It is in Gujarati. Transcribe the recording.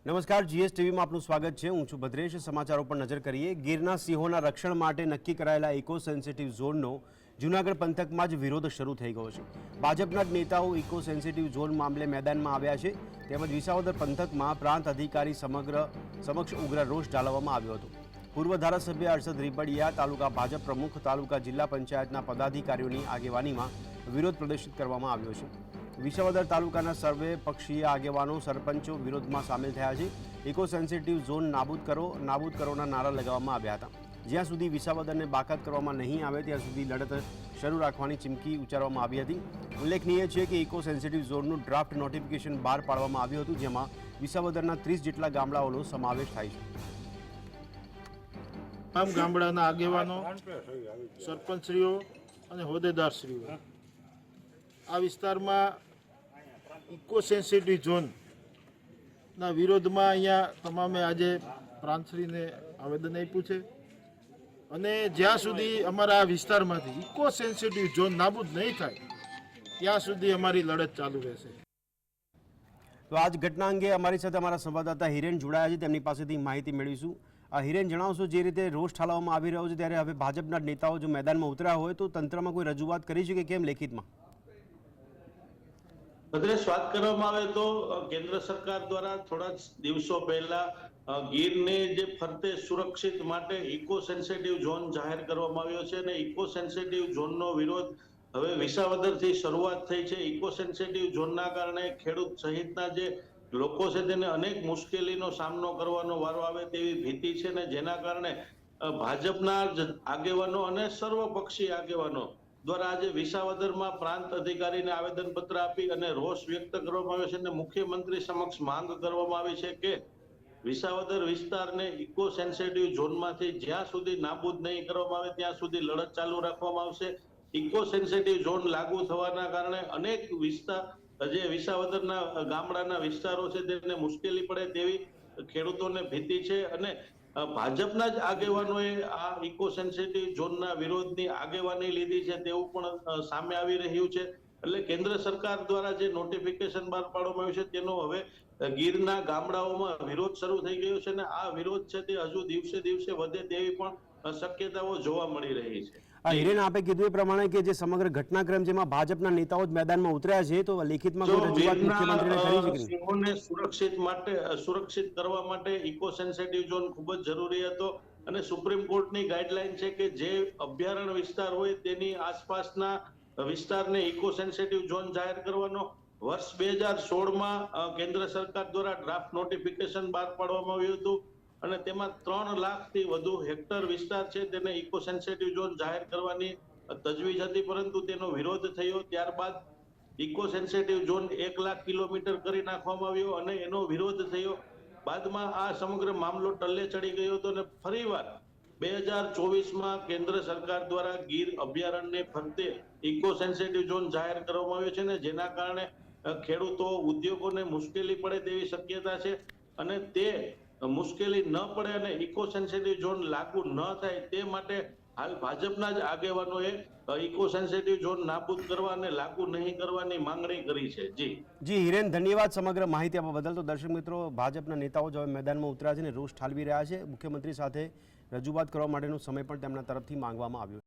નમસ્કાર, જીએસટીવી માં આપનું સ્વાગત છે। હું છું ભદ્રેશ। સમાચારો પર નજર કરીએ। ગીરના સિંહોના રક્ષણ માટે નક્કી કરાયેલા ઇકો સેન્સિટિવ ઝોનનો જૂનાગઢ પંથકમાં જ વિરોધ શરૂ થઈ ગયો છે। ભાજપના જ નેતાઓ ઇકો સેન્સિટિવ ઝોન મામલે મેદાનમાં આવ્યા છે। તેમજ વિસાવદર પંથકમાં પ્રાંત અધિકારી સમક્ષ ઉગ્ર રોષ ઠાલવવામાં આવ્યો હતો। પૂર્વ ધારાસભ્ય હર્ષદ રીપડિયા, તાલુકા ભાજપ પ્રમુખ, તાલુકા જિલ્લા પંચાયતના પદાધિકારીઓની આગેવાનીમાં વિરોધ પ્રદર્શિત કરવામાં આવ્યો છે। વિસાવદર તાલુકાના સર્વે પક્ષીય આગેવાનો, સરપંચો વિરોધમાં સામેલ થયા છે। ઇકો સેન્સિટિવ ઝોન નાબૂદ કરોના નારા લગાવવામાં આવ્યા હતા। જ્યાં સુધી વિસાવદરને બાકાત કરવામાં નહીં આવે ત્યાં સુધી લડત શરૂ રાખવાની ચીમકી ઉચ્ચારવામાં આવી હતી। ઉલ્લેખનીય છે કે ઇકો સેન્સિટિવ ઝોનનું ડ્રાફ્ટ નોટિફિકેશન બહાર પાડવામાં આવ્યું હતું, જેમાં વિસાવદરના 30 જેટલા ગામડાઓનો સમાવેશ થાય છે। તમામ ગામડાના આગેવાનો, સરપંચશ્રીઓ અને હોદ્દેદારશ્રીઓ આ વિસ્તારમાં ઇકો સેન્સિટિવ ઝોનના વિરોધમાં અહીંયા તમામે આજે પ્રાંતશ્રીને આવેદન આપ્યું છે અને જ્યાં સુધી અમારા આ વિસ્તારમાંથી ઇકો સેન્સિટિવ ઝોન નાબૂદ નહીં થાય ત્યાં સુધી અમારી લડત ચાલુ રહેશે। તો આજ ઘટના અંગે અમારી સાથે અમારા સંવાદદાતા હિરેન જોડાયા છે, તેમની પાસેથી માહિતી મેળવીશું। હિરેન, જણાવશો, જે રીતે રોષ ઠાલવવામાં આવી રહ્યો છે ત્યારે હવે ભાજપના નેતાઓ જો મેદાનમાં ઉતર્યા હોય તો તંત્રમાં કોઈ રજૂઆત કરી છે કે કેમ લેખિતમાં? ભદ્રેશ, વાત કરવામાં આવે તો કેન્દ્ર સરકાર દ્વારા થોડા દિવસો પહેલા ગીરની જે ફરતે સુરક્ષિત માટે ઇકો સેન્સિટિવ ઝોન જાહેર કરવામાં આવ્યો છે અને ઇકો સેન્સિટિવ ઝોનનો વિરોધ હવે વિસાવદરથી શરૂઆત થઈ છે। ઇકો સેન્સિટિવ ઝોનના કારણે ખેડૂત સહિતના જે લોકો છે તેને અનેક મુશ્કેલીનો સામનો કરવાનો વારો આવે તેવી ભીતિ છે ને જેના કારણે ભાજપના આગેવાનો અને સર્વપક્ષીય આગેવાનો દ્વારા આજે વિસાવદરમાં પ્રાંત અધિકારીને આવેદનપત્ર આપી અને રોષ વ્યક્ત કરવામાં આવ્યો છે અને મુખ્યમંત્રી સમક્ષ માંગ કરવામાં આવી છે કે વિસાવદર વિસ્તારને ઇકો સેન્સિટિવ ઝોનમાંથી જ્યાં સુધી નાબૂદ નહીં કરવામાં આવે ત્યાં સુધી લડત ચાલુ રાખવામાં આવશે। ઇકો સેન્સિટિવ ઝોન લાગુ થવાના કારણે અનેક વિસ્તાર જે વિસાવદરના ગામડાના વિસ્તારો છે તેને મુશ્કેલી પડે તેવી ખેડૂતોને ભીતિ છે અને ભાજપના જ આગેવાનોએ આ ઇકો સેન્સિટિવ ઝોનના વિરોધની આગેવાની લીધી છે તેવું પણ સામે આવી રહ્યું છે। એટલે કેન્દ્ર સરકાર દ્વારા જે નોટિફિકેશન બહાર પાડવામાં આવ્યું છે તેનો હવે ગીરના ગામડાઓમાં વિરોધ શરૂ થઈ ગયો છે અને આ વિરોધ છે તે હજુ દિવસે દિવસે વધે તેવી પણ શક્યતાઓ જોવા મળી રહી છે। હિરેન, આપે કીધું એ પ્રમાણે કે જે સમગ્ર ઘટનાક્રમ જેમાં ભાજપના નેતાઓ જ મેદાનમાં ઉતર્યા છે તો લેખિતમાં કોઈ રજૂઆત મુખ્યમંત્રીને કરી છે કે સિંહોને સુરક્ષિત કરવા માટે ઇકો સેન્સિટિવ ઝોન ખૂબ જ જરૂરી હતો અને સુપ્રીમ કોર્ટની ગાઈડલાઈન છે કે જે અભયારણ્ય વિસ્તાર હોય તેની આસપાસના વિસ્તારને ઇકો સેન્સિટિવ ઝોન જાહેર કરવાનો વર્ષ 2016માં કેન્દ્ર સરકાર દ્વારા ડ્રાફ્ટ નોટિફિકેશન બહાર પાડવામાં આવ્યું હતું અને તેમાં 3 લાખથી વધુ હેક્ટર વિસ્તાર છે તેને ઇકો સેન્સિટિવ ઝોન જાહેર કરવાની તજવીજ હતી, પરંતુ તેનો વિરોધ થયો। ત્યારબાદ eco sensitive zone 1 lakh kilometre કરી નાખવામાં આવ્યો અને એનો વિરોધ થયો। બાદમાં આ સમગ્ર મામલો ટલ્લે ચડી ગયો હતો અને ફરીવાર 2024માં કેન્દ્ર સરકાર દ્વારા ગીર અભયારણ્યને ફરતે ઇકો સેન્સિટિવ ઝોન જાહેર કરવામાં આવ્યો છે ને જેના કારણે ખેડૂતો, ઉદ્યોગોને મુશ્કેલી પડે તેવી શક્યતા છે અને તે મુશ્કેલી ન પડે અને ઇકો સેન્સિટિવ ઝોન લાગુ ન થાય તે માટે હાલ ભાજપના જ આગેવાનોએ ઇકો સેન્સિટિવ ઝોન નાબૂદ કરવા અને લાગુ નહીં કરવાની માંગણી કરી છે। જી હિરેન, ધન્યવાદ સમગ્ર માહિતી આપવા બદલ। તો દર્શક મિત્રો, ભાજપના નેતાઓ જો મેદાનમાં ઉતર્યા છે અને રોષ ઠાલવી રહ્યા છે। મુખ્યમંત્રી સાથે રજૂઆત કરવા માટેનો સમય પણ તેમના તરફથી માંગવામાં આવ્યો છે।